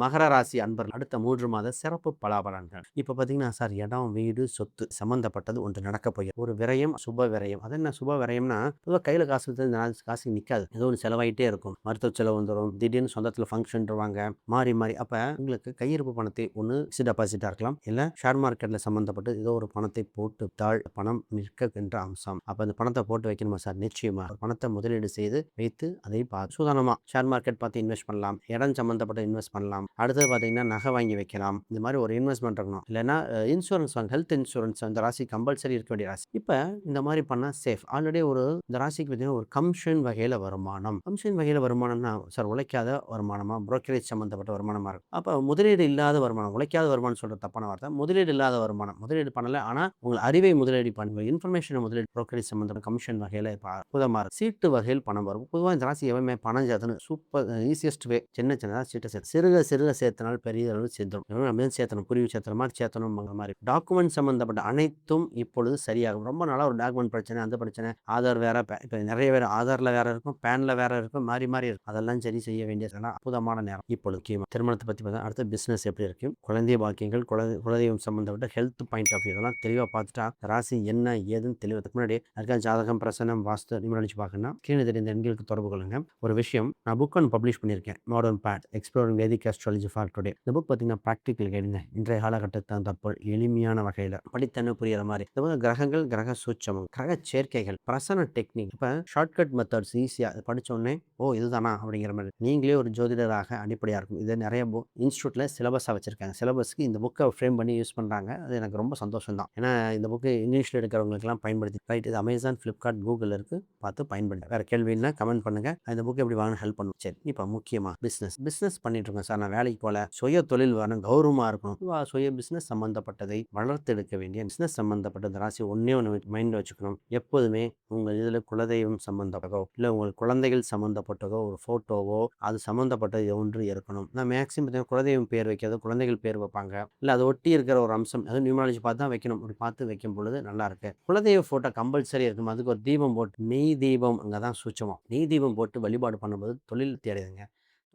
மகர ராசி அன்பர்கள் அடுத்த 3 மாத சிறப்பு பலாபலன்கள். இப்ப பார்த்தீங்கன்னா, சார் இடம், வீடு, சொத்து சம்மந்தப்பட்டது ஒன்று நடக்கப் போகிறது. ஒரு விரயம், சுப விரயம். அது என்ன சுப விரயம்னா, பொதுவா கையில காசு இருந்தா இந்த நாள் காசு நிக்காது. ஏதோ ஒண்ணு செலவாயிட்டே இருக்கும். மருத்துவ செலவு வந்துரும். திடீர்னு சொந்தத்தில ஃபங்ஷன்ருவாங்க. மாறி, மாறி. அப்ப உங்களுக்கு கையிருப்பு பணத்தை ஒண்ணு ஃபிக்ஸ்ட் டெபாசிட்டா இருக்கலாம். இல்ல ஷேர் மார்க்கெட்ல சம்மந்தப்பட்டு ஏதோ ஒரு பணத்தை போட்டு விட்டால் பணம் நிற்கின்ற அம்சம். அப்ப அந்த பணத்த போட்டு வைக்கணுமா சார்? நிச்சயமா. பணத்த முதலீடு செய்து வைத்து அதை சூதானமா ஷேர் மார்க்கெட் பார்த்து இன்வெஸ்ட் பண்ணலாம். இடம் சம்மந்தப்பட்ட இன்வெஸ்ட் பண்ணலாம். அடுத்தது பார்த்தீங்கன்னா, நகை வாங்கி வைக்கலாம். இந்த மாரி ஒரு இன்வெஸ்ட்மென்ட் இருக்கணும். இல்லன்னா இன்சூரன்ஸ் வாங்க. ஹெல்த் இன்சூரன்ஸ் அந்த ராசி கம்பல்சரி இருக்க வேண்டிய ராசி. இப்ப இந்த மாரி பண்ணா சேஃப். ஆல்ரெடி இந்த ராசிக்கு பார்த்தீங்கன்னா, ஒரு கமிஷன் வகையில வருமானம். கமிஷன் வகையில வருமானம்னா, சார் உழைக்காத வருமானமா? புரோக்கரேஜ் சம்மந்தப்பட்ட வருமானமா இருக்கும். அப்ப முதலீடு இல்லாத வருமானம். உழைக்காத வருமானம் சொல்றது தப்பான வார்த்தை. முதலீடு இல்லாத வருமானம். முதலீடு பண்ணல. ஆனா, உங்கள் அறிவை முதலீடு பண்ணுங்க. இன்ஃபர்மேஷன முதலீடு புரோக்கரேஜ் சம்மந்தப்பட்ட கமிஷன் வகையில இப்ப அற்புதமா இருக்கும். சீட்டு வகையில் பணம் வரும். பொதுவா இந்த ராசி எவனுமே பணம் சேர்த்தணும் சூப்பர் ஈசியஸ்ட் வே. சின்ன சின்னதா சீட்ட சேர்த்து சிறுக சிறுக சேர்த்தனால் பெரிய அளவு சேர்ந்துரும். நம்ம தான் சேர்த்தணும். குருவி சேர்த்துற மாரி சேர்த்தணும்ங்கிற மாரி. டாக்குமெண்ட் சம்மந்தப்பட்ட அனைத்தும் இப்பொழுது சரியாகும். ரொம்ப நாளா ஒரு டாக்குமெண்ட் பிரச்சனை, அந்த பிரச்சனை, ஆதார் வேற, இப்ப நிறைய பேர் ஆதார்ல வேற இருக்கும், பேன்ல வேற இருக்கும், மாறி மாறி இருக்கும். அதெல்லாம் சரி செய்ய வேண்டியதெல்லாம் அற்புதமான நேரம். இப்பொழுது முக்கியமா திருமணத்தை பத்தி பார்த்தா அடுத்து பிசினஸ் எப்படி இருக்கும்? குழந்தை பாக்கியங்கள், குலதெய்வம் சம்மந்தப்பட்ட ஹெல்த் பாயிண்ட் ஆஃப் வியூ இதெல்லாம் தெளிவா பார்த்துட்டா ராசி என்ன ஏதுன்னு தெளிவதுக்கு முன்னாடி யாருக்காவது ஜாதகம், பிரசனம், வாஸ்து நிமிடம் பார்க்கணும்னா கீழே தெரிந்த எண்களுக்கு தொடர்பு கொள்ளுங்க. ஒரு விஷயம் நான் புக் ஒன்று பப்ளிஷ் பண்ணியிருக்கேன். Modern path exploring Vedic astrology for today. இந்த புக் பார்த்தீங்கன்னா ப்ராக்டிக்கல் கைடுங்க. இன்றைய காலகட்டத்துக்கு தகுந்தாற்போல் எளிமையான வகையில் படித்தன்னு புரியிற மாதிரி. இந்த மாதிரி கிரகங்கள், கிரக சூட்சமம், கிரக சேர்க்கைகள், பிரசன டெக்னிக். இப்போ ஷார்ட்கட் மெத்தட்ஸ் ஈஸியாக படிச்ச உடனே ஓ இதுதானா அப்படிங்கிற மாதிரி நீங்களே ஒரு ஜோதிடராக அடிப்படையாக இருக்கும். இது நிறைய இன்ஸ்டியூட்ல சிலபஸாக வச்சிருக்காங்க. சிலபஸ்க்கு இந்த புக்கை ஃப்ரேம் பண்ணி யூஸ் பண்ணுறாங்க. அது எனக்கு ரொம்ப சந்தோஷம் தான். ஏன்னா இந்த புக்கு இங்கிலீஷில் எடுக்கிறவங்களுக்குலாம் பயன்படுத்தி ரைட். இது அமேசான், ஃப்ளிப்கார்ட், கூகுள் இருக்கு. பார்த்து பயன்படுங்க. வேற கேள்வின்னா கமெண்ட் பண்ணுங்க. இந்த புக் எப்படி வாங்க ஹெல்ப் பண்ணும். சரி, இப்போ முக்கியமா பிசினஸ் பண்ணிட்டு இருக்கோம் சார். நான் வேலைக்கு போல சுய தொழில் வரணும், கௌரவமா இருக்கணும். சுய பிசினஸ் சம்பந்தப்பட்டதை வளர்த்து எடுக்க வேண்டிய பிசினஸ் சம்பந்தப்பட்ட இந்த ராசி ஒன்னே ஒன்று மைண்ட்ல வச்சுக்கணும். எப்போதுமே உங்கள் இதில் குலதெய்வம் சம்பந்தப்பட்டதோ இல்லை உங்கள் குழந்தைகள் சம்பந்தப்பட்டதோ ஒரு ஃபோட்டோவோ அது சம்மந்தப்பட்டது ஒன்று இருக்கணும். நான் மேக்ஸிமம் பார்த்தீங்கன்னா குலதெய்வம் பேர் வைக்கிறது, குழந்தைகள் பேர் வைப்பாங்க. இல்லை அதை ஒட்டி இருக்கிற ஒரு அம்சம் அதுவும் நியூமாலஜி பார்த்து தான் வைக்கணும். அப்படி பார்த்து வைக்கும் பொழுது நல்லா இருக்கு. குலதெய்வ ஃபோட்டோ கம்பல்சரி இருக்கும். அதுக்கு ஒரு தீபம் போட்டு நெய் தீபம் அங்கே தான் சூட்சமம். நெய் தீபம் போட்டு வழிபாடு பண்ணும்போது தொழில் தேடையுதுங்க.